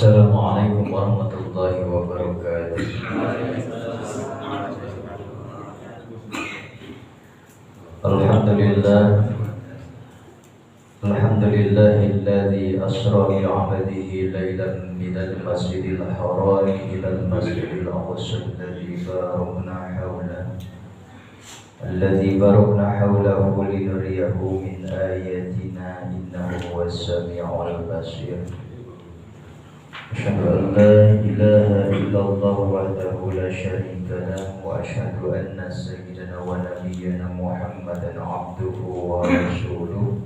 Assalamualaikum warahmatullahi wabarakatuh. Alhamdulillah, alhamdulillahilladzi asra bi 'abdihi lailan minal masjidil haram ilal masjidil aqsa alladzi barakna hawlahu linuriyahu min ayatina innahu huwas sami'ul basir. Asyhadu an la ilaha illallah wahdahu la syarika lahu wa asyhadu anna sayyidana wa nabiyyana Muhammadan abduhu wa rasuluh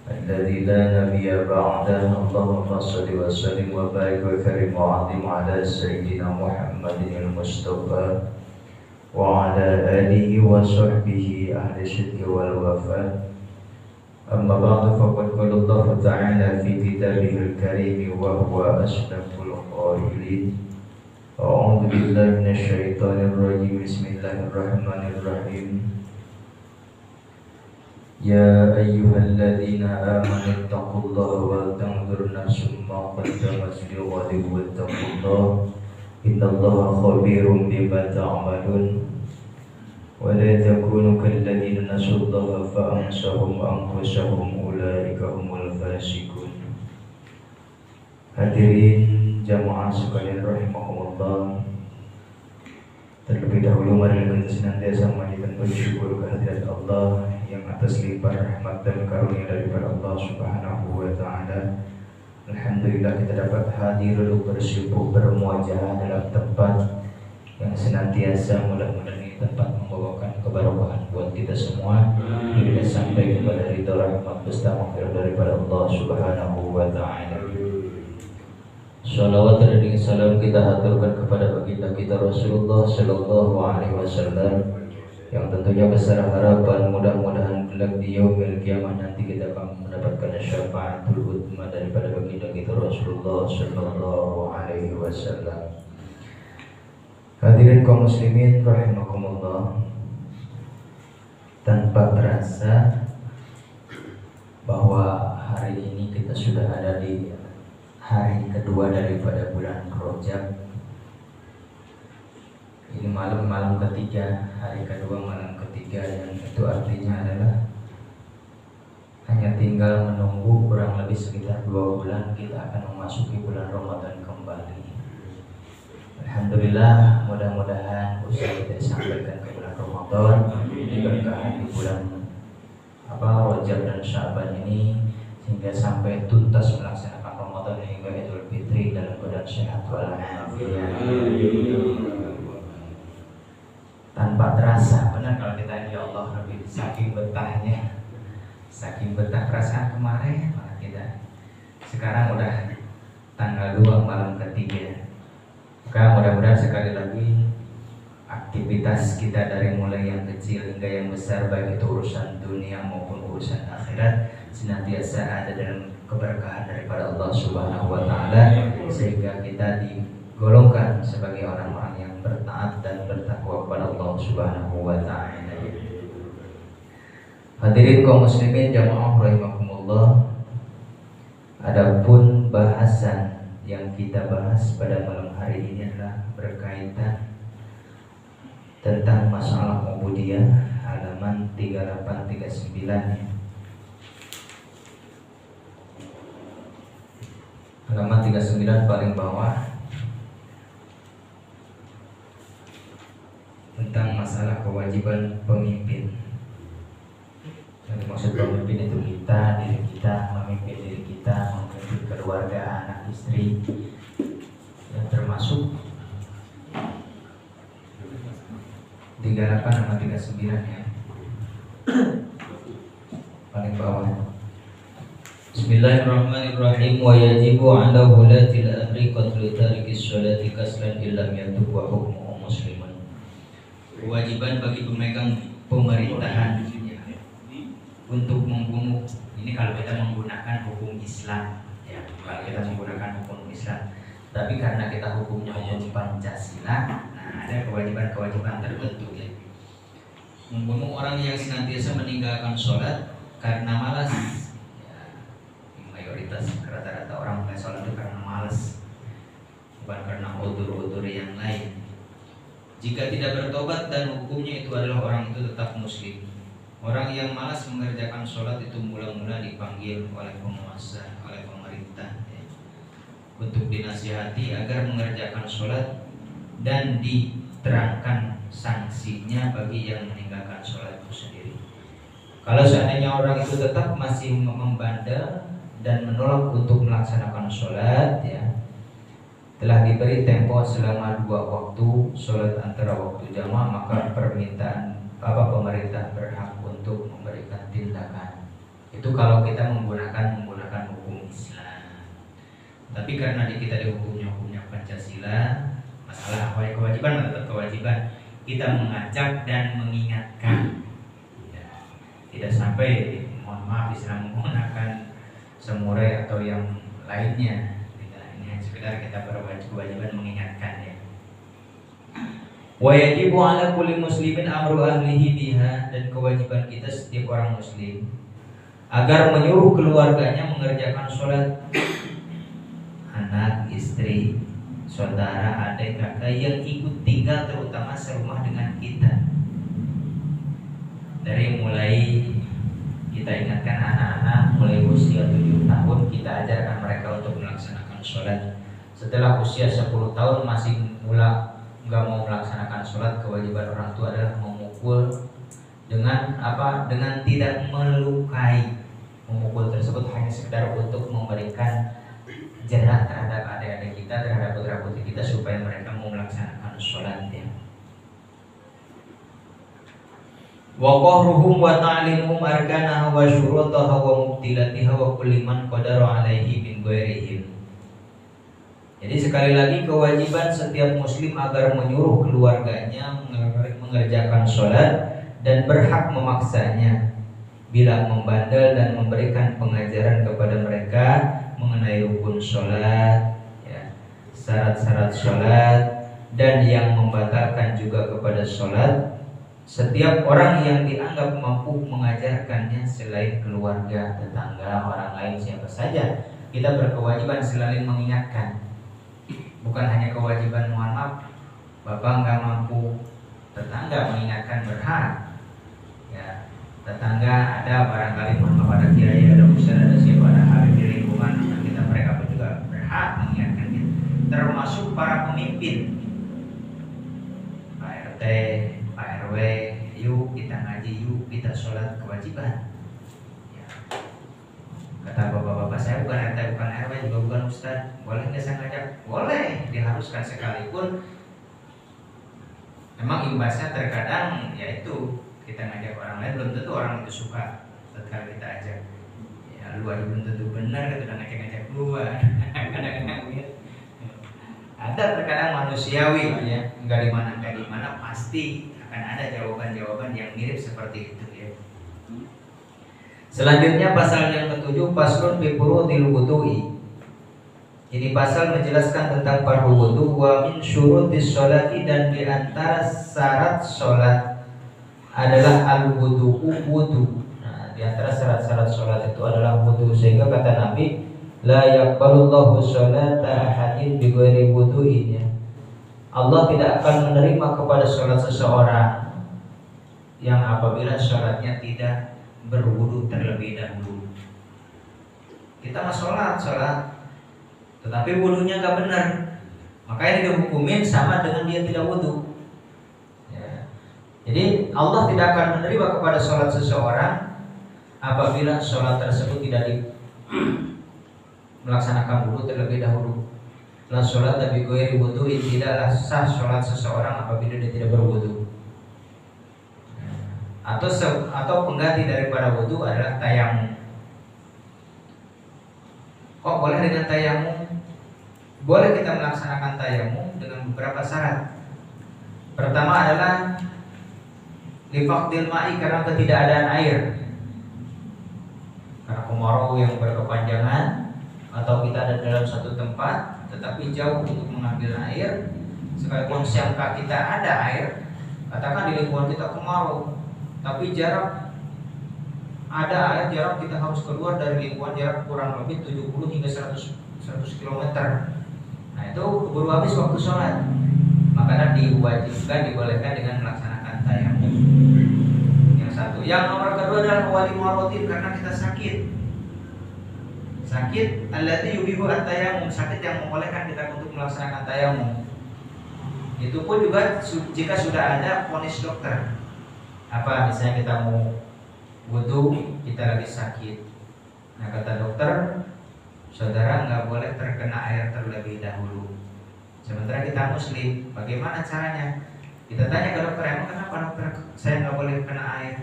alladzi la nabiyya ba'dahu. Allahumma shalli wa sallim wa barik wa karim wa 'azim ala sayyidina Muhammadin al-Mustafa wa ala alihi wa sahbihi ahli sidqi wal wafa. Amma ba'du, faqad qala Allah ta'ala fi kitabihil karim wa huwa asdaqul qailin. A'udzu billahi minasy syaithanir rajim. Bismillahirrahmanirrahim. Ya ayyuhalladzina amanu taqullaha wal tanzur nafsum ma qaddamat lighadin wattaqullaha innallaha khabirum bima ta'malun. ولا تكونوا كالذين نسوا الله فأنساهم أنفسهم أولئك هم الفاسقون. Hadirin jamaah sekalian rahimakumullah, terlebih dahulu mari kita senantiasa memanjatkan bersyukur kehadirat Allah yang atas limpah rahmat dan karunia daripada Allah Subhanahu wa taala. Alhamdulillah kita dapat hadir untuk bersyukur bermuajah dalam tempat yang senantiasa mudah-mudahan tempat membawakan keberkahan buat kita semua hingga sampai kepada ridha rahmat beserta maghfirah daripada Allah Subhanahu wa taala. Shalawat dan salam kita haturkan kepada baginda kita Rasulullah sallallahu alaihi wasallam yang tentunya besar harapan mudah-mudahan kelak di yaumil qiyamah nanti kita akan mendapatkan syafaatul uzma daripada baginda kita Rasulullah sallallahu alaihi wasallam. Hadirin kaum muslimin rahimakumullah, tanpa terasa bahwa hari ini kita sudah ada di hari kedua daripada bulan Rajab. Ini malam ketiga, hari kedua malam ketiga, yang itu artinya adalah hanya tinggal menunggu kurang lebih sekitar 2 bulan kita akan memasuki bulan Ramadan kembali. Alhamdulillah, mudah-mudahan usaha kita disampaikan ke bulan Ramadan diberkahi di bulan Rajab dan Sya'ban ini, sehingga sampai tuntas melaksanakan Ramadan hingga Idul Fitri dalam keadaan sehat walafiat. Tanpa terasa, benar kalau kita ini, ya Allah Rabbi, saking betah perasaan kemarin malah kita sekarang udah tanggal 2 malam ketiga. Maka mudah-mudahan sekali lagi aktivitas kita dari mulai yang kecil hingga yang besar, baik itu urusan dunia maupun urusan akhirat, senantiasa ada dalam keberkahan daripada Allah Subhanahu wa taala, sehingga kita digolongkan sebagai orang-orang yang bertaat dan bertakwa kepada Allah Subhanahu wa taala. Hadirin kaum muslimin jamaah rahimakumullah, adapun bahasan yang kita bahas pada malam hari ini adalah berkaitan tentang masalah ubudiyah, halaman 3839 ya. Halaman 39 paling bawah, tentang masalah kewajiban pemimpin. Yang dimaksud pemimpin itu kita, diri kita, memimpin diri kita, memimpin keluarga, anak, istri, yang termasuk 38 sama 39 ya, paling bawah. Bismillahirrahmanirrahim. Wa yajibu 'ala wulatil amri qatlu tarikis sholati kaslan illam yatub wa hukmuhu musliman. Kewajiban bagi pemegang pemerintahan untuk membunuh, ini kalau kita menggunakan hukum Islam ya, kalau kita menggunakan hukum Islam, tapi karena kita hukumnya hukum Pancasila, nah ada kewajiban-kewajiban tertentu ya. Membunuh orang yang senantiasa meninggalkan sholat karena malas ya, mayoritas rata-rata orang mulai sholat itu karena malas. udzur-udzur yang lain. Jika tidak bertobat dan hukumnya itu adalah orang itu tetap muslim. Orang yang malas mengerjakan sholat itu mula-mula dipanggil oleh penguasa, oleh pemerintah ya, untuk dinasihati agar mengerjakan sholat dan diterangkan sanksinya bagi yang meninggalkan sholat itu sendiri. Kalau seandainya orang itu tetap masih membandel dan menolak untuk melaksanakan sholat ya, telah diberi tempo selama 2 waktu sholat antara waktu jamaah, maka pemerintah berhak untuk memberikan tindakan. Itu kalau kita menggunakan hukum Islam. Tapi karena kita dihukumnya Pancasila, masalah kewajiban tetap kewajiban, kita mengajak dan mengingatkan ya, tidak sampai mohon maaf Islam menggunakan samurai atau yang lainnya. Ini sekedar kita berkewajiban mengingatkan ya. Wa yajibu ala kulli muslimin amru ahlihi biha, dan kewajiban kita setiap orang muslim agar menyuruh keluarganya mengerjakan sholat, anak, istri, saudara, adik, kakak yang ikut tinggal terutama serumah dengan kita. Dari mulai kita ingatkan anak-anak mulai usia 7 tahun, kita ajarkan mereka untuk melaksanakan sholat. Setelah usia 10 tahun masih nggak mau melaksanakan sholat, kewajiban orang tua adalah memukul dengan dengan tidak melukai. Memukul tersebut hanya sekedar untuk memberikan jerat terhadap adik-adik kita, terhadap putra-putri kita, supaya mereka mau melaksanakan sholat ya. Wa qahruhum wa ta'limuhum arkanaha wa syurutaha wa mubtilatiha wa kulli man qadara alaihi min ghairihim. Jadi sekali lagi kewajiban setiap muslim agar menyuruh keluarganya mengerjakan sholat dan berhak memaksanya bila membandel, dan memberikan pengajaran kepada mereka mengenai rukun sholat ya, syarat-syarat sholat, dan yang membatalkan juga kepada sholat. Setiap orang yang dianggap mampu mengajarkannya selain keluarga, tetangga, orang lain siapa saja, kita berkewajiban selalu mengingatkan. Bukan hanya kewajiban mohon maaf, bapak nggak mampu, tetangga mengingatkan berhak. Ya, tetangga ada barangkali mohon maaf, ada kiai, ada ustaz, ada siapa, ada habib di lingkungan, mereka pun juga berhak mengingatkan kita. Termasuk para pemimpin, Pak RT, Pak RW, yuk kita ngaji, yuk kita sholat, kewajiban. Ya. Kata bapak-bapak, saya bukan RT, bukan RW, juga bukan ustaz, boleh nggak saya ngajak? Boleh, diharuskan sekalipun. Memang imbasnya terkadang yaitu kita ngajak orang lain, belum tentu orang itu suka ketika kita ajak. Ya, lu aja belum tentu benar, kita udah ngajak luar. Kadang-kadang gitu. Ada terkadang manusiawi ya, nggak di mana pasti akan ada jawaban-jawaban yang mirip seperti itu ya. Selanjutnya pasal yang ke-7, paslun fi furudil wudu'i. Ini pasal menjelaskan tentang fardu wudu. Wa min syurutis sholati, dan di antara syarat sholat adalah al-wudu'u, wudu. Nah, di antara syarat-syarat sholat itu adalah wudu, sehingga kata Nabi, la yaqbalullahu sholata ahadin bighairi wudu'in. Allah tidak akan menerima kepada sholat seseorang yang apabila sholatnya tidak berwudu terlebih dahulu. Kita mah sholat, tetapi wudunya nggak benar, makanya dihukumin sama dengan dia tidak wudu. Ya. Jadi Allah tidak akan menerima kepada sholat seseorang apabila sholat tersebut tidak melaksanakan wudu terlebih dahulu. La sholat tapi ghairi wudu'in, tidaklah sah sholat seseorang apabila dia tidak berwudu. Atau pengganti daripada wudu adalah tayamum. Kok boleh dengan tayamum? Boleh kita melaksanakan tayamum dengan beberapa syarat. Pertama adalah lifaqdil ma'i, karena ketidakadaan air, karena kemarau yang berkepanjangan, atau kita ada dalam satu tempat tetapi jauh untuk mengambil air. Sekalipun sangka kita ada air, katakan di lingkungan kita kemarau, tapi jarak ada air, jarak kita harus keluar dari lingkungan jarak kurang lebih 70 hingga 100 km. Nah, Nah itu keburu habis waktu sholat, maka diwajibkan dibolehkan dengan melaksanakan tayamum. Yang satu. Yang nomor kedua adalah wali marotin, karena kita sakit. Sakit alladzi yubihu at-tayamum, sakit yang membolehkan kita untuk melaksanakan tayamum. Itu pun juga jika sudah ada vonis dokter. Apa misalnya kita mau wudu, kita lagi sakit. Nah kata dokter, saudara nggak boleh terkena air terlebih dahulu. Sementara kita muslim, bagaimana caranya? Kita tanya ke dokter, emang kenapa dokter saya nggak boleh kena air?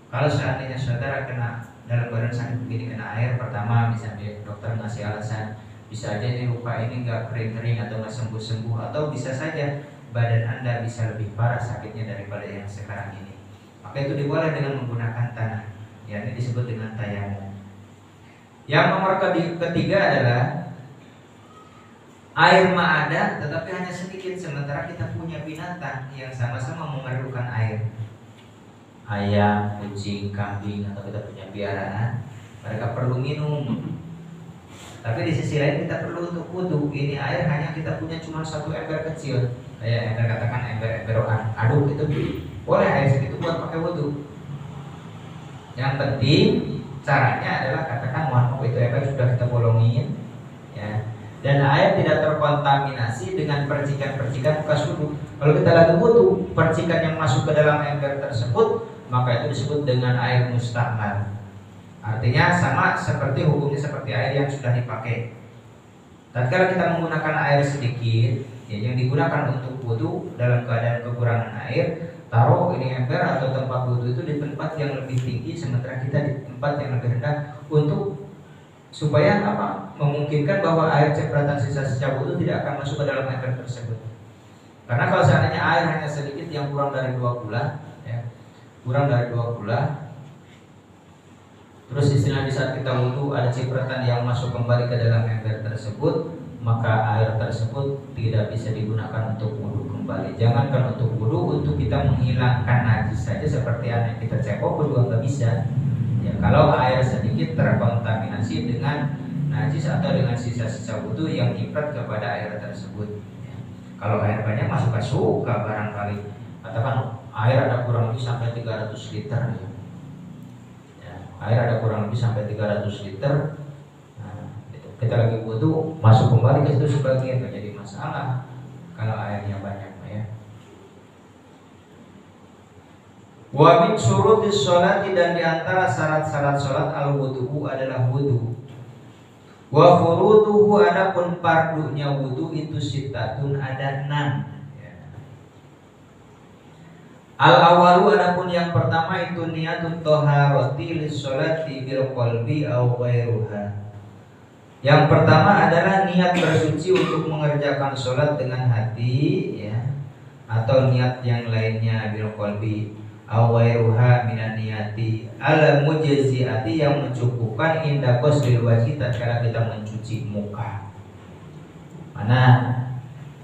Kalau seandainya saudara kena dalam badan sakit begini kena air, pertama misalnya dokter ngasih alasan, bisa aja ini luka ini nggak kering-kering atau nggak sembuh-sembuh, atau bisa saja badan anda bisa lebih parah sakitnya daripada yang sekarang ini. Maka itu diboleh dengan menggunakan tanah. Ya, ini disebut dengan tayamum. Yang nomor ketiga adalah air mah ada, tetapi hanya sedikit, sementara kita punya binatang yang sama-sama memerlukan air. Ayam, kucing, kambing, atau kita punya piaraan, mereka perlu minum. Tapi di sisi lain kita perlu untuk wudu. Ini air hanya kita punya cuma satu ember kecil, kayak ember, katakan ember aduk itu boleh air segitu buat pakai wudu. Yang penting caranya adalah katakan mohon maaf itu ember sudah kita bolongin, ya, dan air tidak terkontaminasi dengan percikan-percikan bekas wudu. Kalau kita lagi wudu, percikan yang masuk ke dalam ember tersebut, maka itu disebut dengan air mustakmal. Artinya sama seperti hukumnya seperti air yang sudah dipakai. Tatkala kita menggunakan air sedikit, ya, yang digunakan untuk wudu dalam keadaan kekurangan air, taruh ini ember atau tempat wudu itu di tempat yang lebih tinggi, sementara kita di tempat yang lebih rendah, untuk supaya apa? Memungkinkan bahwa air cipratan sisa-sisa wudu tidak akan masuk ke dalam ember tersebut. Karena kalau seandainya air hanya sedikit yang kurang dari 2 gula, ya, kurang dari 2 gula, terus istilah di saat kita wudu ada cipratan yang masuk kembali ke dalam ember tersebut, maka air tersebut tidak bisa digunakan untuk wudu kembali. Jangankan untuk wudu, untuk kita menghilangkan najis saja seperti air yang kita cebok juga nggak bisa. Ya, kalau air sedikit terkontaminasi dengan najis atau dengan sisa-sisa wudu yang nyiprat kepada air tersebut. Ya. Kalau air banyak masuk suka barangkali, katakan air ada kurang lebih sampai 300 liter. Ya, air ada kurang lebih sampai 300 liter. Kita lagi wudu masuk kembali ke situ sebagian, nggak jadi masalah kalau airnya banyak, ya. Wa min syurutis sholati, dan diantara syarat-syarat sholat al wudu adalah wudu. Wa furuduhu, adapun pardunya wudu itu sitatun, ada 6. Al awalu, adapun yang pertama itu niatut thaharati lis sholati bil qalbi aw ghairuha. Yang pertama adalah niat bersuci untuk mengerjakan sholat dengan hati, ya, atau niat yang lainnya bil qalbi aw ghairuha minan niyati al mujziati, yang mencukupkan inda ghusl wajhi tatkala kita mencuci muka. Mana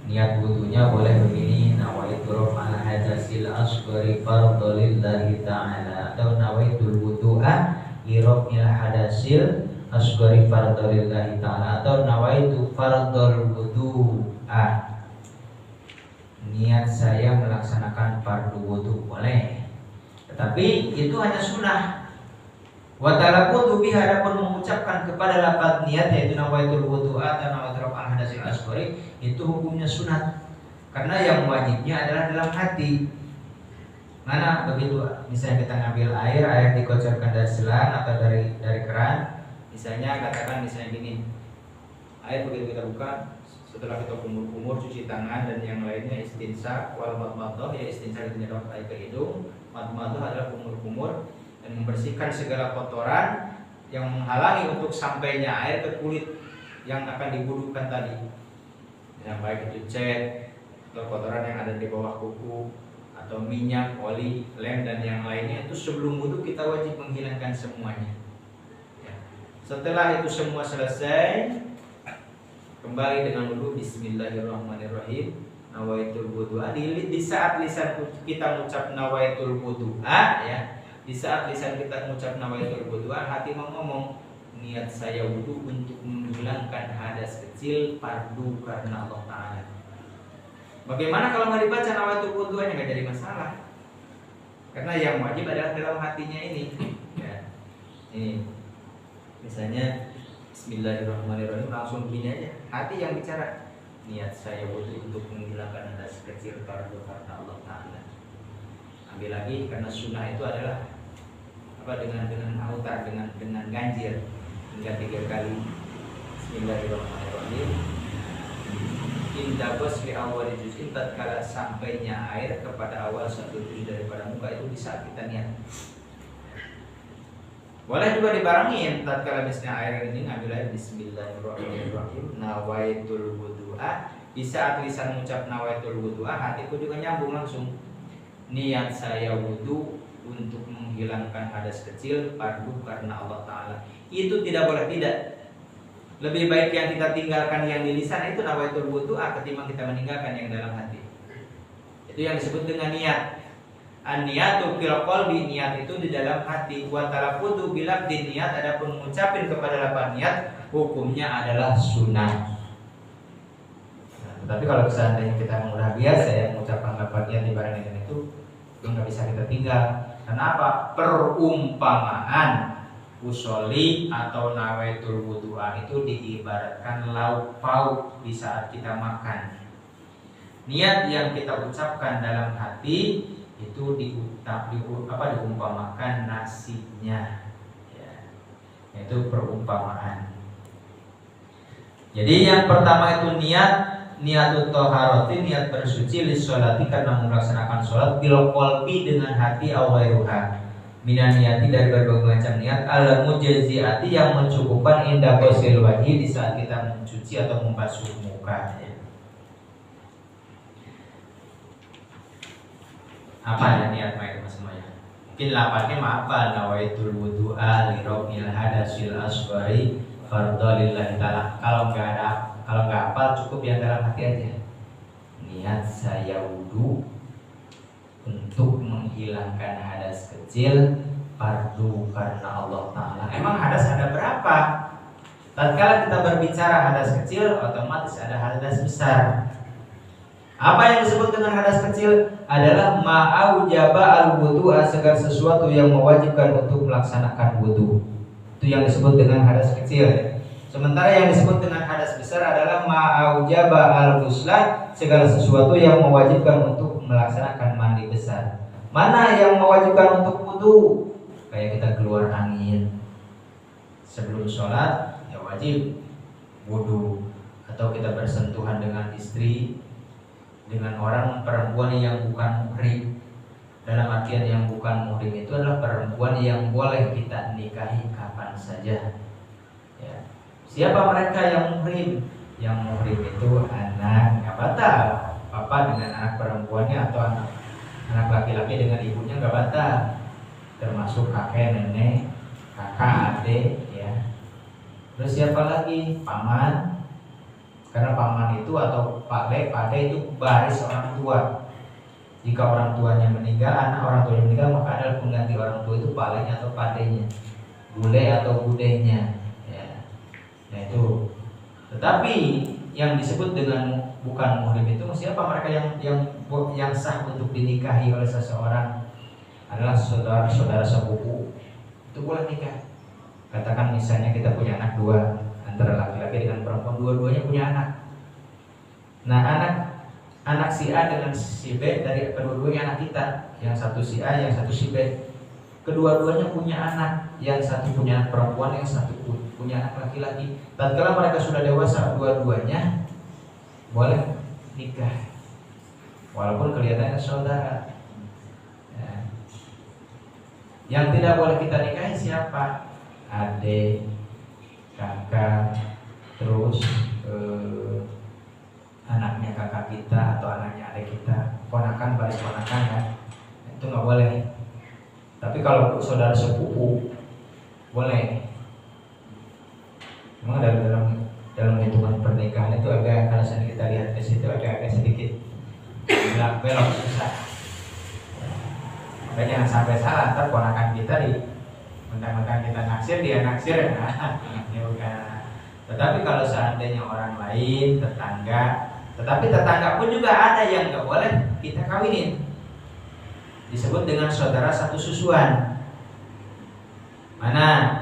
niat wudunya boleh begini, nawaitu raf'al hadasil asghari fardhu lillahi ta'ala, atau nawaitul wudu'a li raf'il hadasil asghari fardhu lillahi ta'ala, atau nawaitu fardhul wudu'a, niat saya melaksanakan fardu wudu, boleh. Tetapi itu hanya sunnah. Wa talaqqutu biha, adapun mengucapkan kepada lafaz niat yaitu nawaitul wudu'a atau nawaitu raf'al hadasil asghari, itu hukumnya sunat. Karena yang wajibnya adalah dalam hati. Mana begitu misalnya kita ngambil air dikocorkan dari selang atau dari keran. Misalnya katakan misalnya gini, air begitu kita buka, setelah kita kumur-kumur cuci tangan dan yang lainnya, istinsaq wal madmadah, ya istinsaq itu nyedot air ke hidung, madmadah adalah kumur-kumur dan membersihkan segala kotoran yang menghalangi untuk sampainya air ke kulit yang akan diwudukan tadi. Ya, baik itu cat atau kotoran yang ada di bawah kuku atau minyak, oli, lem dan yang lainnya, itu sebelum wudu kita wajib menghilangkan semuanya. Setelah itu semua selesai, kembali dengan wudu, bismillahirrahmanirrahim, nawaitul wudu'a. Di saat lisan kita mengucap nawaitul wudu'a, ya, di saat lisan kita mengucap nawaitul wudu'a, hati mau ngomong niat saya wudhu untuk menghilangkan hadas kecil fardu karena Allah Ta'ala. Bagaimana kalau nggak dibaca nawaitul wudhu nya nggak jadi masalah? Karena yang wajib adalah dalam hatinya ini. Ya. Ini misalnya Bismillahirrahmanirrahim langsung gini aja, hati yang bicara. Niat saya wudhu untuk menghilangkan hadas kecil fardu karena Allah Ta'ala. Ambil lagi karena sunnah itu adalah dengan autar, dengan ganjil hingga 3 kali. Bismillahirrahmanirrahim. Indah bosli awal juz'in, tatkala sampainya air kepada awal satu juz daripada muka, itu bisa kita niat. Boleh juga dibarengin, tatkala misalnya air ini ambil air Bismillahirrahmanirrahim nawaitul wudu'a. Di saat lisan mengucap nawaitul wudu'a, hatiku juga nyambung langsung. Niat saya wudhu untuk menghilangkan hadas kecil fardu karena Allah Ta'ala. Itu tidak boleh tidak. Lebih baik yang kita tinggalkan yang di lisan itu nawaitul wudu'a ketimbang kita meninggalkan yang dalam hati. Itu yang disebut dengan niat. An-niyatu fil qalbi, niat itu di dalam hati. Wa talaffuzu bil lafzi, niat adapun mengucapin kepada lafaz niat hukumnya adalah sunnah. Tapi kalau seandainya kita udah biasa ya mengucapkan lafaz niat dibarengi dengan itu nggak bisa kita tinggal. Kenapa? Perumpamaan usolli atau nawaitul wudu'a itu diibaratkan lauk pauk di saat kita makan. Niat yang kita ucapkan dalam hati itu diumpamakan nasinya, ya. Itu perumpamaan. Jadi yang pertama itu niatut thaharati, niat bersuci lissolati karena melaksanakan sholat, bil qalbi dengan hati awairuha minan niati dari berbagai macam niat, al mujazziati yang mencukupkan indah qasil wajhi di saat kita mencuci atau membasuh muka. Apa ya niat mereka semuanya? Mungkin lapatnya apa? Nawaitul wudu'a li rabbil hadasil asghari fardhu lillahi ta'ala. Kalau nggak hafal cukup yang dalam hati aja. Niat saya wudhu untuk menghilangkan hadas kecil fardu karena Allah Ta'ala. Emang hadas ada berapa? Tatkala kita berbicara hadas kecil, otomatis ada hadas besar. Apa yang disebut dengan hadas kecil? Adalah ma'aujaba al-wudu'a, segala sesuatu yang mewajibkan untuk melaksanakan wudu. Itu yang disebut dengan hadas kecil. Sementara yang disebut dengan hadas besar adalah ma'aujaba al-ghusla, segala sesuatu yang mewajibkan untuk melaksanakan mandi besar. Mana yang mewajibkan untuk wudu? Kayak kita keluar angin sebelum sholat, ya wajib wudu. Atau kita bersentuhan dengan istri, dengan orang perempuan yang bukan muhrim. Dalam artian yang bukan muhrim itu adalah perempuan yang boleh kita nikahi kapan saja, ya. Siapa mereka yang muhrim? Yang muhrim itu anak, nggak batal. Papa dengan anak perempuannya atau anak laki-laki dengan ibunya nggak batal. Termasuk kakek, nenek, kakak, adik, ya. Terus siapa lagi? Paman. Karena paman itu atau pakde itu baris orang tua. Jika orang tuanya meninggal, anak orang tuanya meninggal, maka adalah pengganti orang tua itu pakdenya atau padenya, bule atau budenya, ya. Nah itu. Tetapi yang disebut dengan bukan muhrim itu siapa? Mereka yang sah untuk dinikahi oleh seseorang adalah saudara sepupu. Itu boleh nikah. Katakan misalnya kita punya anak dua, antara laki-laki dengan perempuan, dua-duanya punya anak. Nah anak si A dengan si B, dari kedua-duanya anak kita. Yang satu si A, yang satu si B. Kedua-duanya punya anak, yang satu punya anak perempuan, yang satu punya anak laki-laki. Tatkala mereka sudah dewasa, dua-duanya boleh nikah, walaupun kelihatannya saudara. Ya. Yang tidak boleh kita nikahi siapa? Adik, kakak, terus anaknya kakak kita atau anaknya adik kita, ponakan balik ponakan, ya. Itu nggak boleh. Tapi kalau saudara sepupu boleh. Memang dalam hitungan pernikahan itu agak, kalau kita lihat ke situ agak sedikit belok susah. Makanya jangan sampai salah, ntar ponakan kita Mentang-mentang kita naksir, dia naksir, nah, ya bukan. Tetapi kalau seandainya orang lain, tetangga, tetapi tetangga pun juga ada yang nggak boleh kita kawinin. Disebut dengan saudara satu susuan. Mana?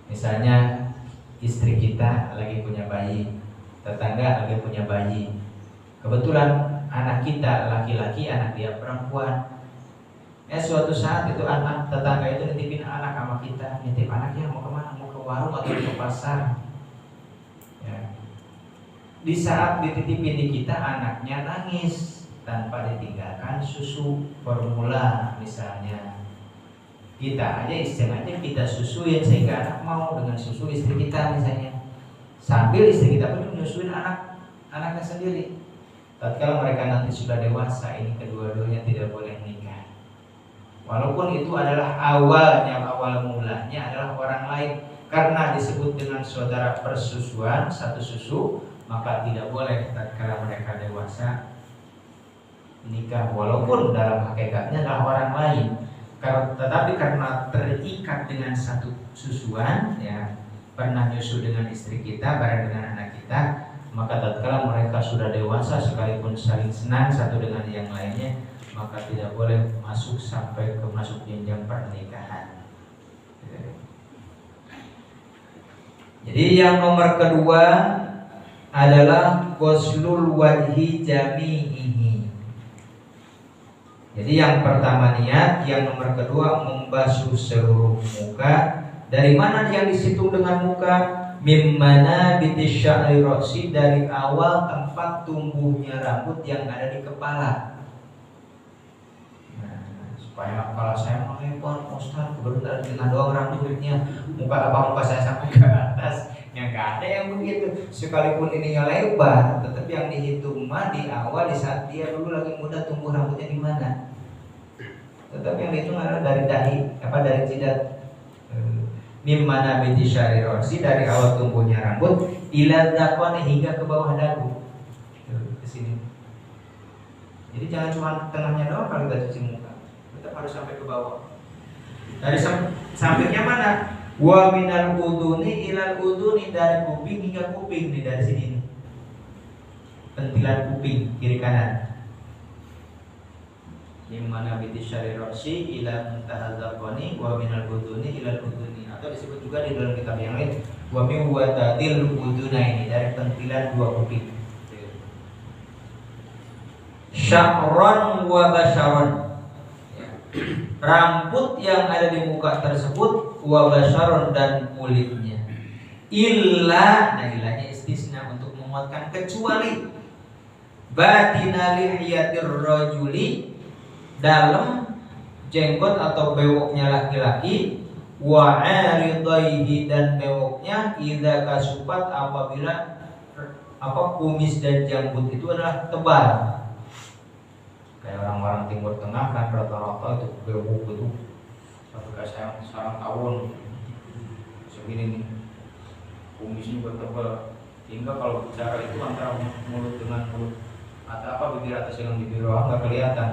Misalnya istri kita lagi punya bayi, tetangga lagi punya bayi. Kebetulan anak kita laki-laki, anak dia perempuan. Suatu saat itu anak tetangga itu nitipin anak sama kita, nitip anaknya mau kemana? Mau ke warung atau ke pasar? Ya. Di saat dititipin di kita, anaknya nangis tanpa ditinggalkan susu formula misalnya. Kita aja istilahnya kita susuin sehingga anak mau dengan susu istri kita misalnya. Sambil istri kita pun menyusuin anaknya sendiri. Tatkala mereka nanti sudah dewasa, ini kedua-duanya tidak boleh nikah. Walaupun itu adalah awal mulanya adalah orang lain, karena disebut dengan saudara persusuan satu susu, maka tidak boleh tatkala mereka dewasa nikah walaupun dalam hakikatnya adalah orang lain. Tetapi karena terikat dengan satu susuan, ya, pernah nyusu dengan istri kita bareng dengan anak kita, maka tatkala mereka sudah dewasa sekalipun saling senang satu dengan yang lainnya, maka tidak boleh masuk sampai ke masuk jenjang pernikahan. Jadi yang nomor kedua adalah ghuslul wajhi jami'ihi. Jadi yang pertama niat, yang nomor kedua membasuh seluruh muka. Dari mana yang disitu dengan muka? Mimmana bitisya'ri roksi, dari awal tempat tumbuhnya rambut yang ada di kepala. Supaya kepala saya melebar, Ustaz, kebetulan dengan doang rambutnya, muka saya sampai ke atas. Yang nggak ada yang begitu. Sekalipun ininya lebar, tetapi yang dihitung mah di awal, di saat dia dulu lagi muda tumbuh rambutnya di mana. Tetapi yang dihitung adalah dari dahi, dari jidat. Mimmana binti syari rosi, dari awal tumbuhnya rambut ila dakon, hingga ke bawah dagu. Ke sini. Jadi jangan cuma tengahnya doang kalau kita cuci muka. Tetap harus sampai ke bawah. Dari sampingnya mana? Wa minal uduni ilal uduni, dari kuping hingga kuping, nih dari sini nih. Pentilan kuping kiri kanan. Dimana binti syari rosi ila muntahal zakoni wa minal uduni ilal uduni, atau disebut juga di dalam kitab yang lain wa min watadil udunaini, dari pentilan dua kuping. Sya'ron wa basyaron, rambut yang ada di muka tersebut, wa basyaron, dan kulitnya. Illa, nah ilahnya istisna untuk menguatkan, kecuali batina lihiyatir rajuli, dalam jenggot atau bewoknya laki-laki, wa aridaihi, dan bewoknya idza kasupat, apabila kumis dan janggut itu adalah tebal. Kayak orang-orang Timur Tengah kan rata-rata itu bewok itu satu kayak sekarang tahun segini nih, kumisnya juga tebal, sehingga kalau bicara itu antara mulut dengan mulut atau apa, bibir atas dengan bibir bawah nggak kelihatan,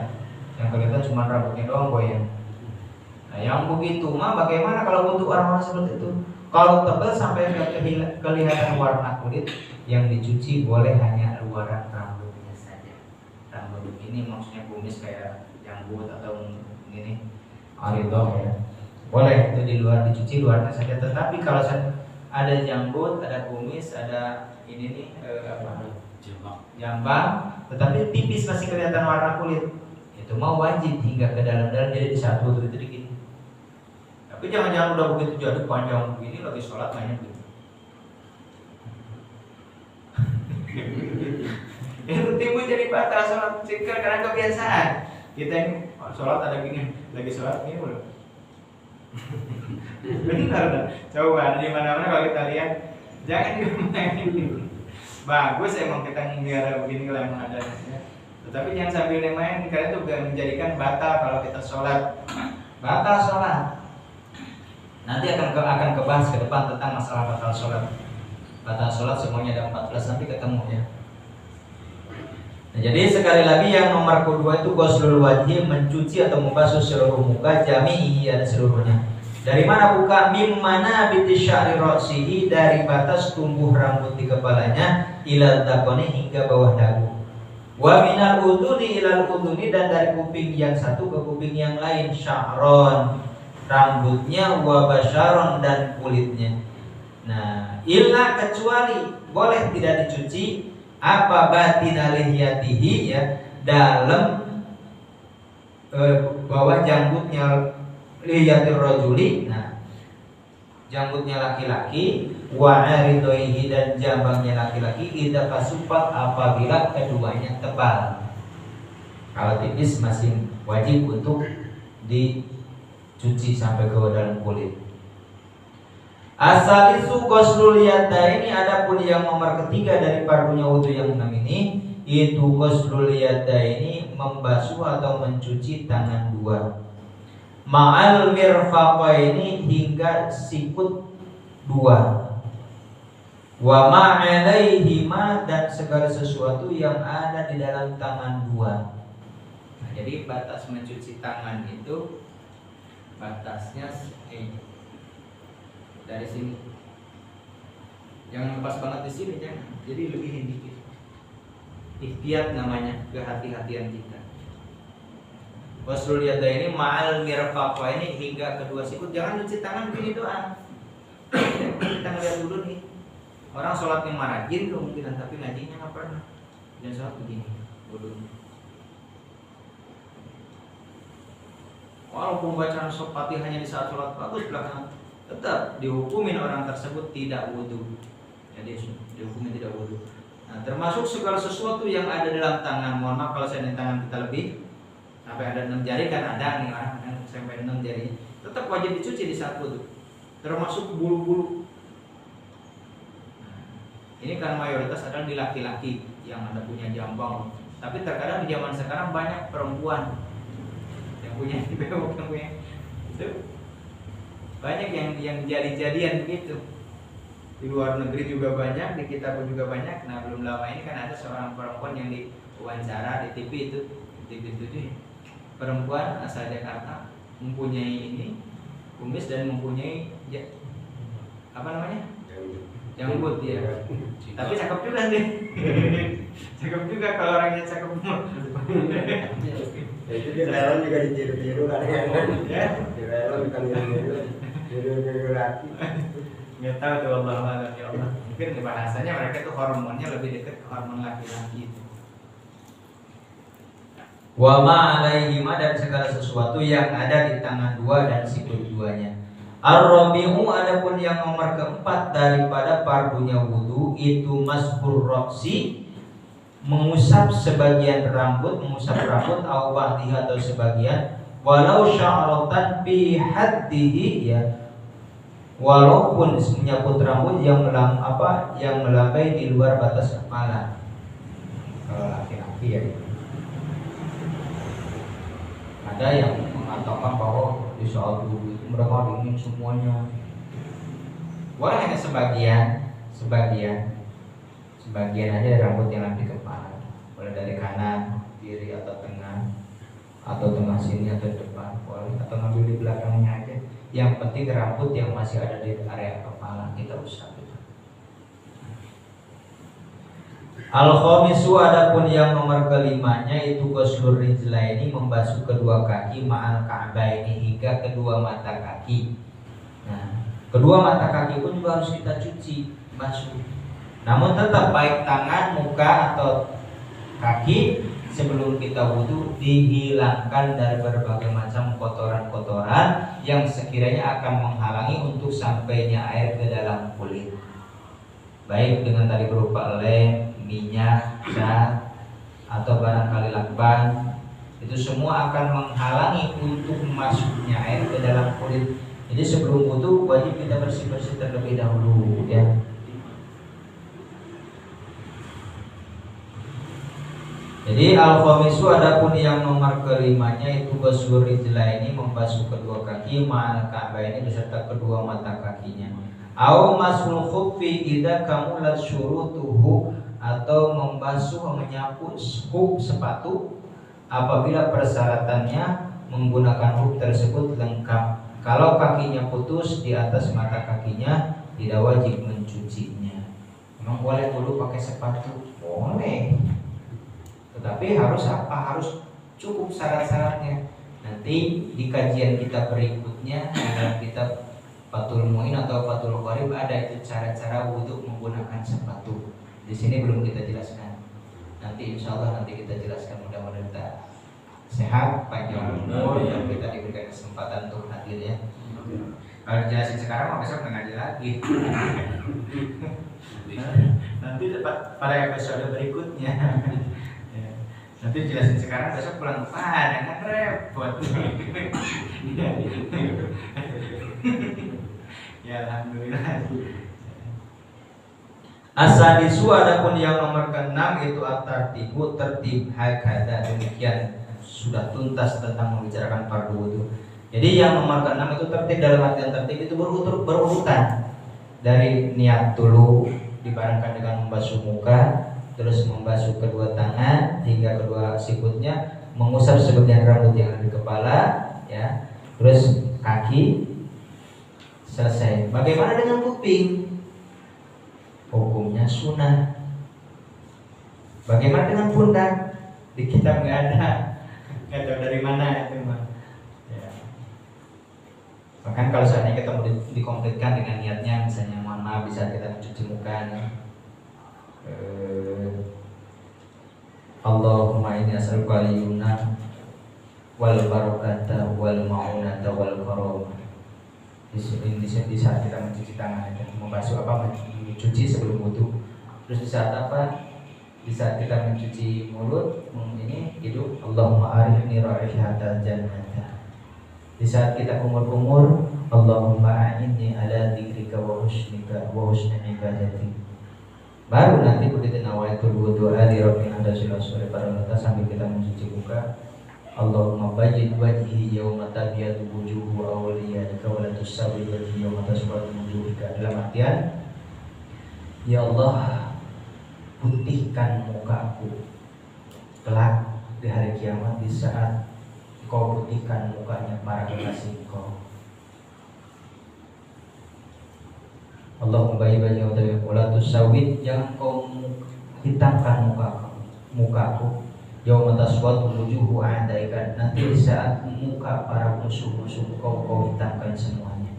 yang kelihatan cuma rambutnya doang goyang. Nah yang begitu mah bagaimana kalau untuk orang-orang seperti itu? Kalau tebal sampai kelihatan warna kulit, yang dicuci boleh hanya luaran rambutnya saja. Rambut ini maksudnya kumis kayak janggut atau ini aridoh ya, boleh itu di luar dicuci luarnya saja. Tetapi kalau ada janggut, ada kumis, ada ini nih jambang, tetapi tipis masih kelihatan warna kulit, itu mau wajib hingga ke dalam-dalam, jadi di satu itu dikit. Tapi jangan udah begitu jadi panjang begini lagi sholat mainnya begitu. Itu timbul jadi batal sholat karena kebiasaan. Kita ini sholat ada gini, lagi sholat ini belum. Benar dah. Coba di mana-mana kalau kita lihat, jangan dimainin. Bagus emang kita melihara begini kalau emang ada. Ya. Tetapi jangan sambil main, karena itu menjadikan batal kalau kita sholat. Batal sholat. Nanti akan kebahas ke depan tentang masalah batal sholat. Batal sholat semuanya ada 14, nanti ketemu ya. Nah, jadi sekali lagi yang nomor kedua itu ghuslul wajhi, mencuci atau membasuh seluruh muka, jami'i dan seluruhnya. Dari mana buka? Mimmana bitisyari roksihi, dari batas tumbuh rambut di kepalanya, ilal dakoni, hingga bawah dagu. Wa minal uduni ilal uduni, dan dari kuping yang satu ke kuping yang lain, sya'ron, rambutnya, wa basyaron, dan kulitnya. Nah, illa kecuali boleh tidak dicuci apa batin alihiyatihi, ya, dalam bawah janggutnya liyatir rajuli, nah janggutnya laki-laki, wa aridoihi, dan jambangnya laki-laki, idza kasupat, apabila keduanya tebal. Kalau tipis masih wajib untuk dicuci sampai ke dalam kulit. Asalisu ghuslul yadaini, adapun yang nomor ketiga dari fardunya wudu yang 6 ini, itu ghuslul yadaini, membasuh atau mencuci tangan dua. Ma'al mirfaqaini, hingga sikut dua. Wa ma'alaihima, dan segala sesuatu yang ada di dalam tangan dua. Nah, jadi batas mencuci tangan itu batasnya dari sini. Jangan pas banget di sini, jangan. Jadi lebihin dikit. Ihtiyat namanya, kehati-hatian kita. Ghuslul yadaini ma'al mirfaqaini, hingga kedua sikut. Jangan cuci tangan begini doang. Kita ngeliat dulu nih. Orang sholatnya marajin kemungkinan, tapi ngajinya nggak pernah. Jangan sholat begini dulu. Walaupun bacaan Fatihahnya di saat sholat bagus belakang, tetap dihukumin orang tersebut tidak wudu. Jadi dihukumin tidak wudu. Nah, termasuk segala sesuatu yang ada dalam tangan. Mohon maaf kalau saya tangan kita lebih sampai ada 6 jari, kan ada nih orang sampai 6 jari, tetap wajib dicuci di saat wudu. Termasuk bulu-bulu. Nah, ini kan mayoritas adalah di laki-laki yang ada punya jambang. Tapi terkadang di zaman sekarang banyak perempuan yang punya bewok, yang punya itu. Banyak yang jadi-jadian begitu. Di luar negeri juga banyak, di kita pun juga banyak. Nah, belum lama ini kan ada seorang perempuan yang diwawancara di TV itu, perempuan asal Jakarta, mempunyai ini kumis dan mempunyai apa namanya? Janggut, ya. Tapi cakep juga nih. Cakep juga kalau orangnya cakep. Itu di relon juga ditiru-tiru kadang-kadang. Ya, Di relon bukan tiru laki. nggak tahu tuh, Allah ya Allah. Mungkin bahasanya mereka tuh hormonnya lebih dekat ke hormon laki-laki. Wa ma alaihima, dan segala sesuatu yang ada di tangan dua dan sikut duanya. Ar-rabi'u, adapun yang nomor keempat daripada fardunya wudu, itu masbur roksi, mengusap sebagian rambut, au ba'dihi, atau sebagian, walau sya'ratan fi haddihi, ya, walaupun menyangkut rambut yang melambai di luar batas kepala. Kalau laki-laki ya, ada yang mengatakan bahwa di saat wudu itu mereka ingin semuanya. Boleh hanya sebagian aja rambut yang ada di kepala. Boleh dari kanan, kiri, atau tengah sini atau depan, boleh, atau ngambil di belakangnya aja. Yang penting rambut yang masih ada di area kepala kita usap. Al-khamisu, adapun yang nomor kelimanya, itu ghuslur rijlaini, membasuh kedua kaki, ma'al ka'baini, hingga kedua mata kaki. Nah, kedua mata kaki pun juga harus kita cuci, basuh. Namun tetap baik tangan, muka, atau kaki sebelum kita wudu dihilangkan dari berbagai macam kotoran-kotoran yang sekiranya akan menghalangi untuk sampainya air ke dalam kulit. Baik dengan tadi berupa lem, minyak, cat, atau barangkali lakban, itu semua akan menghalangi untuk masuknya air ke dalam kulit. Jadi sebelum wudu wajib kita bersih-bersih terlebih dahulu, ya. Jadi al-khamisu, adapun yang nomor kelimanya, itu ghuslur rijlaini, membasuh kedua kaki, ma'al ka'baini, beserta kedua mata kakinya. Au masul khuffi idza kamulat syurutuhu, atau membasuh menyapu huk sepatu apabila persyaratannya menggunakan huk tersebut lengkap. Kalau kakinya putus di atas mata kakinya, tidak wajib mencucinya. Memang boleh dulu pakai sepatu, boleh. Tetapi harus apa? Harus cukup syarat-syaratnya. Nanti di kajian kita berikutnya dalam kitab Fathul Muin atau Fathul Qorib ada itu cara-cara wudhu menggunakan sepatu. Di sini belum kita jelaskan. Nanti insya Allah nanti kita jelaskan, mudah-mudahan kita sehat, panjang umur, dan kita diberikan kesempatan untuk hadir ya. Kalau jelasin sekarang besok nggak ngaji lagi. Nanti pada episode berikutnya. Nanti jelasin sekarang, besok pulang kan repot. Ya alhamdulillah. Asadisu adapun yang nomor ke-6 itu at-tartibu, tertib hakada, demikian sudah tuntas tentang membicarakan fardu wudu. Jadi yang nomor ke-6 itu tertib, dalam artian tertib itu berurutan dari niat dulu dibarengkan dengan membasuh muka, terus membasuh kedua tangan hingga kedua sikutnya, mengusap sebagian rambut yang ada di kepala, ya, terus kaki, selesai. Bagaimana dengan kuping? Hukumnya sunnah. Bagaimana dengan pundak? Di kitab nggak ada. Nggak tahu dari mana itu mah. Ya. Bahkan kalau seandainya kita mau dikomplitkan dengan niatnya, misalnya mohon maaf bisa kita mencuci muka nih. Allahumma inni as'aluka al-yumna wal barakata wal ma'unata wal karamah. Di saat kita mencuci tangan, membasuh apa, mencuci sebelum wudu. Terus di saat apa? Di saat kita mencuci mulut, ini hidung, Allahumma arifni raihatal jannata. Di saat kita kumur-kumur, Allahumma a'inni ala dzikrika wa husnika wa husni ibadati. Baru nanti begitu nawaitul wudu'a li rabbil hadasil aswari pada lantas sambil kita mencuci muka, Allahumma bajid wajhi yawma tabyadu wujuhu awliyaika wa la tusawwi wajhi yawma taswadu wujuhika. Dalam artian, ya Allah, putihkan mukaku kelak di hari kiamat, di saat Kau putihkan mukanya para kekasih Kau. Allahumma bajid wajhi wa la tusawwi, jangan Kau hitamkan mukaku yauma taswaddu wujuhu a'daika, nanti di saat muka para musuh-musuh kau hitamkan semuanya.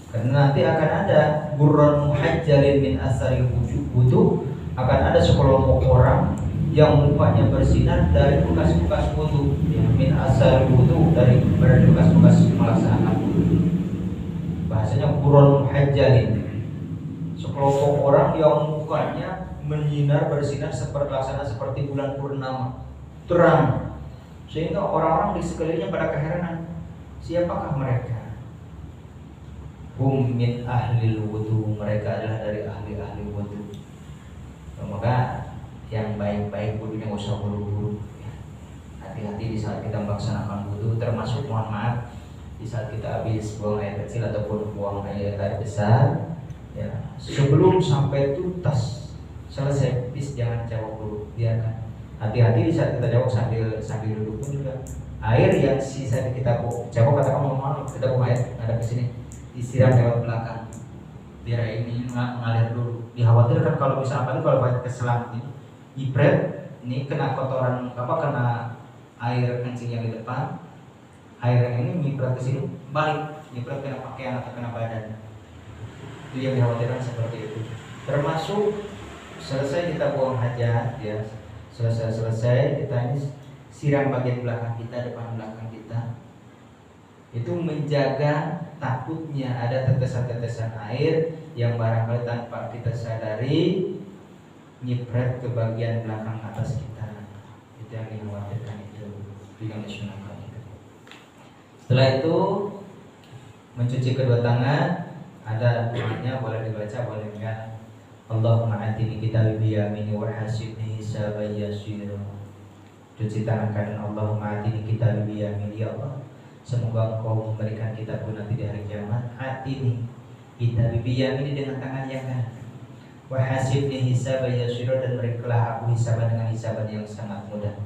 Karena nanti akan ada burran muhajjalin min asari wudu, akan ada sekelompok orang yang mukanya bersinar dari bekas-bekas wudu, ya, min asari wudu, dari bekas-bekas melaksanakan wudu. Bahasanya burran muhajjalin, sekelompok orang yang mukanya menyinar bersinar seperti bulan purnama, terang, sehingga orang-orang di sekelilingnya pada keheranan, siapakah mereka? Hum min ahlil wudu, mereka adalah dari ahli-ahli wudu. Maka yang baik-baik wudunya nggak usah buru-buru. Hati-hati di saat kita melaksanakan wudu, termasuk mohon maaf di saat kita habis buang air kecil ataupun buang air besar, ya, sebelum sampai tuntas selesai, please jangan jawab dulu, biarkan. Hati-hati di saat kita jawab sambil duduk pun juga. Air yang sisa kita jawab, katakan mohon kita buang air ada ke sini, disiram lewat belakang, biar ini mengalir dulu. Dikhawatirkan kalau misalnya kalau pakai keselam ini nyipret, ini kena kotoran kena air kencing yang di depan, air yang ini nyipret ke sini, balik nyipret kena pakaian atau kena badan. Itu yang dikhawatirkan seperti itu. Termasuk selesai kita buang hajat, ya, selesai kita ini siram bagian belakang kita, depan belakang kita, itu menjaga takutnya ada tetesan-tetesan air yang barangkali tanpa kita sadari nyipret ke bagian belakang atas kita. Itu yang dikhawatirkan, itu yang disunahkan. Setelah itu mencuci kedua tangan, ada doanya, boleh dibaca boleh enggak. Allahumma atini kitabi biyamini wa hasibni hisaban yasira. Cuci tangan kanan, Allahumma atini kitabi biyamini, ya Allah, semoga Engkau memberikan kitabku nanti di hari kiamat. Atini kitabi biyamini, dengan tangan yang kanan. Wa hasibni hisaban yasira, dan berikanlah aku hisaban dengan hisaban yang sangat mudah.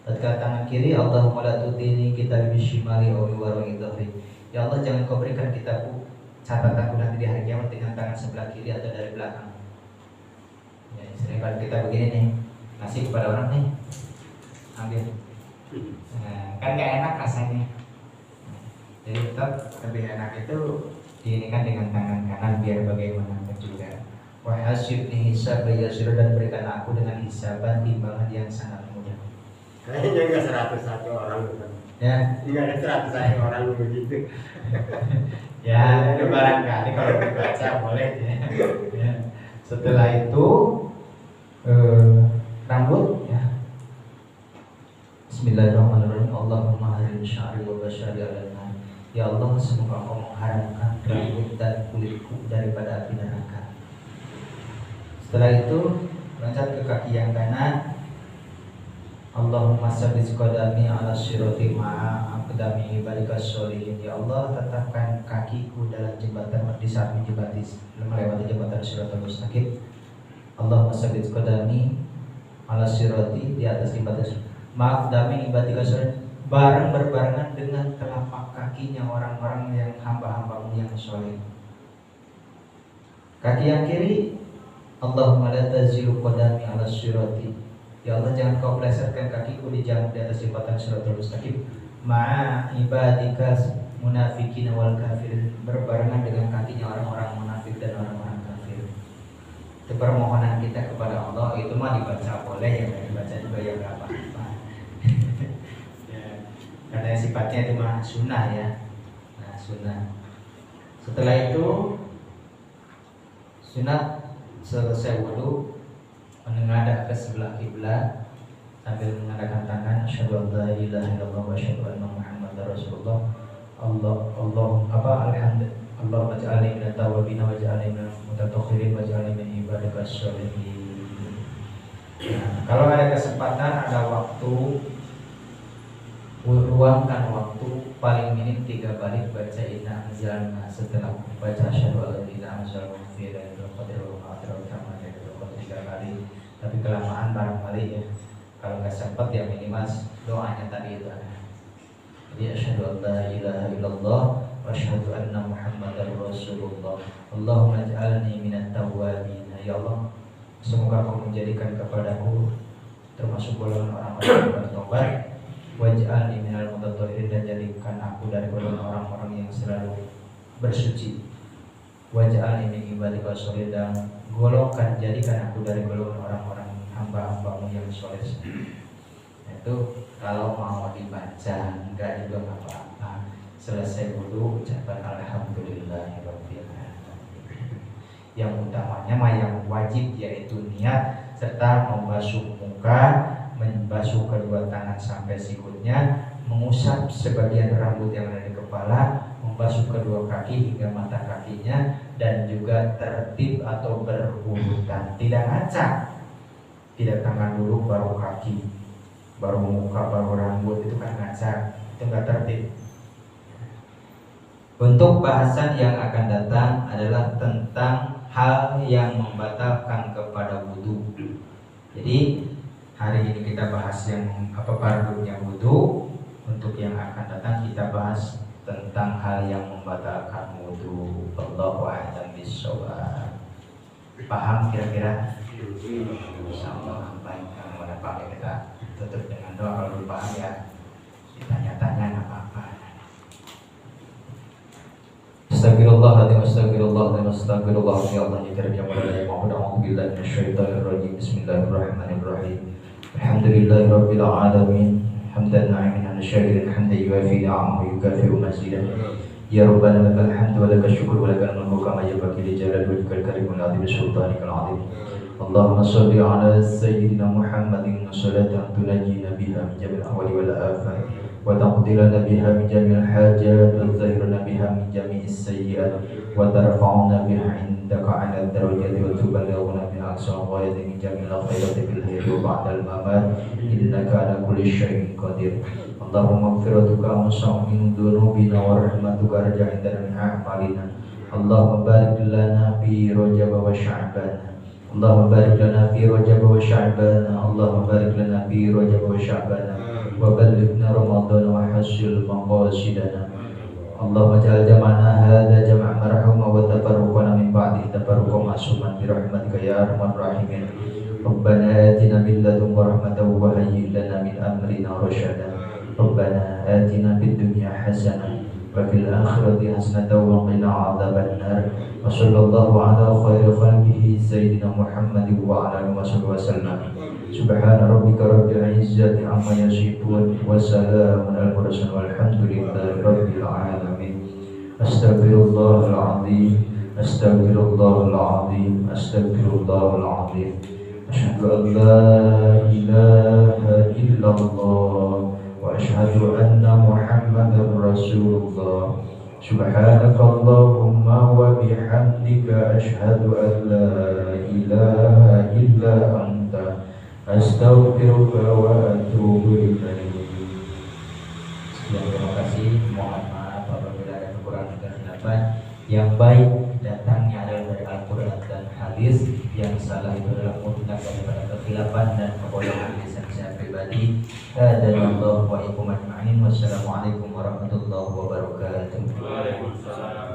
Tatkala tangan kiri, Allahumma la tutini kita bishimali aw biwaraqi dhahri. Ya Allah, jangan kau berikan kitabku catatanku nanti di hari kiamat dengan tangan sebelah kiri atau dari belakang. Ya, sering kalau kita begini nih, ngasih kepada orang nih, ambil. Nah, kan gak enak rasanya. Jadi tetap lebih enak itu diinikan dengan tangan kanan biar bagaimanapun juga. Wa hasibni hisaban yasira, dan berikan aku dengan hisaban timbangan yang sangat mudah. Kayaknya nggak 101 orang bukan? Ya, Nggak ada 101 orang begitu. ya itu barangkali kalau dibaca boleh ya. Ya. Setelah itu rambut ya. Bismillahirrahmanirrahim. Allahumma harim sya'ri wa basyari alana. Ya Allah, semoga Engkau mengharamkan rambut dan kulitku daripada api neraka. Setelah itu loncat ke kaki yang kanan. Allahumma sabbit qadami ala sirati ma'a aqdami ibadikas sholihin. Ya Allah, tetapkan kakiku dalam jembatan di saat melewati jembatan Siratal Mustaqim. Allahumma sabbit qadami ala sirati, di atas jembatan ma'aqdami ibadikas sholihin, berbarengan dengan telapak kakinya orang-orang yang hamba-hambamu yang sholih. Kaki yang kiri, Allahumma la tazilu qadami ala sirati. Ya Allah, jangan kau plesetkan kakiku di atas jembatan Siratal Mustaqim ma'a ibadika munafikin wal kafirin, berbarengan dengan kakinya orang-orang munafik dan orang-orang kafir. Itu permohonan kita kepada Allah, itu mah dibaca boleh, ya nggak dibaca juga ya nggak apa-apa. Ya, karena sifatnya itu mah sunnah ya. Nah, sunnah. Setelah itu sunat selesai wudu, menengadah ke sebelah kiblat sambil mengadakan tangan, asyhadu an la ilaha illallah wa asyhadu anna muhammadar rasulullah. Alhamdulillah, Allahumma ij'alni minat tawwabin wa ij'alni minal mutatahhirin wa ij'alni min ibadikas sholihin. Nah, kalau ada kesempatan, ada waktu, luangkan waktu paling minim 3 balik baca inna anzalna setelah baca asyhadu an la ilaha illallah fi lailatul qadri wa akhirul kamal 3 kali. Tapi kelamaan barangkali ya, kalau nggak sempat ya minimal doanya tadi itu ada. Jadi asyhadu an la ilaha illallah wa asyhadu anna muhammadar rasulullah. Allahumma ij'alni minat tawwabin. Ya Allah, semoga Kau menjadikan kepadaku termasuk golongan orang-orang yang bertobat. Waj'alni minal mutatahhirin, dan jadikan aku dari golongan orang-orang yang selalu bersuci. Waj'alni min ibadikas sholihin, dan jadikan aku dari golongan orang-orang hamba-hambamu yang soleh. Itu kalau mau dibaca, enggak juga nggak apa-apa. Selesai wudu ucapan alhamdulillahirabbil alamin. Yang utamanya yang wajib yaitu niat serta membasuh muka, membasuh kedua tangan sampai sikutnya, mengusap sebagian rambut yang ada di kepala, membasuh kedua kaki hingga mata kakinya, dan juga tertib atau berurutan, tidak ngacak, tidak tangan dulu baru kaki, baru muka, baru rambut, itu kan ngacak, itu nggak tertib. Untuk bahasan yang akan datang adalah tentang hal yang membatalkan kepada wudu. Jadi hari ini kita bahas yang fardunya wudu. Untuk yang akan datang kita bahas tentang hal yang membatalkan wudu. Wallahu a'lam bishawab. Paham kira-kira? Insyaallah baik. Kalau ada pakai kita tutup dengan doa. Kalau belum paham ya ditanya-tanya, nggak apa-apa. Astagfirullahaladzim, astagfirullahaladzim, astagfirullahaladzim. Ya Allah, ya Karim, ya Mawla, ya Ma'ud, a'udzubillahi minasyaitonirrajim. Bismillahirrahmanirrahim. Alhamdulillahirabbil alamin. Hamdan na'imin 'ala syakirin hamdan yuwafi ni'amahu yukafi'u mazidah. Ya Rabbana lakal hamdu wa lakal syukru wa lakal mulku kama yanbaghi li jalali wajhikal karim wa 'azimi sultanikal 'azim. Allahumma shalli 'ala sayyidina Muhammadin shalatan tunajjina biha min jami'il ahwali wal afat wa taqdi lana biha min jami'il hajat wa tudhhiruna biha min jami'is sayyi'at wa tarfa'una biha 'indaka 'ala darajati wa tuballighuna biha aqsal ghayati min jami'il khairati fil hayati wa ba'dal mamat innaka 'ala kulli syai'in qadir. Allahumma ighfiratuka awsa'u min dhunubina wa rahmatuka arja'u indana min a'malina. Allahumma barik lana fi Rajab wa Sya'ban اللهم بارك لنا في رجب وشعبان اللهم بارك لنا في رجب وشعبان وبلغنا رمضان وحسن مقاصدنا اللهم اجعل جمعنا هذا جمع مرحوما وتفرقنا من بعده تفرقا معصوما برحمتك يا ارحم الراحمين ربنا آتنا من لدنك رحمة وهيئ لنا من أمرنا رشدا ربنا آتنا في الدنيا حسنة وفي الآخرة حسنة وقنا عذاب النار وصلى الله على خير خلقه سيدنا محمد وعلى آله وصحبه وسلم سبحان ربك رب العزة عما يصفون وسلام على المرسلين والحمد لله رب العالمين أستغفر الله العظيم أستغفر الله العظيم أستغفر الله العظيم أشهد أن لا إله إلا الله وأشهد أن محمدا رسول الله سبحانك اللهم وبحمدك أشهد أن لا إله إلا أنت أستغفرك وأتوب إليك. Sekian, terima kasih. Mohon maaf apabila ada kekurangan dan khilafan. Yang baik datangnya adalah dari Al-Quran dan hadis, yang salah itu adalah mutlak daripada kekhilafan dan kebodohan lisan saya pribadi. Dan Allah wa ikum ajma'in. Wassalamualaikum warahmatullahi wabarakatuh. Waalaikumsalam.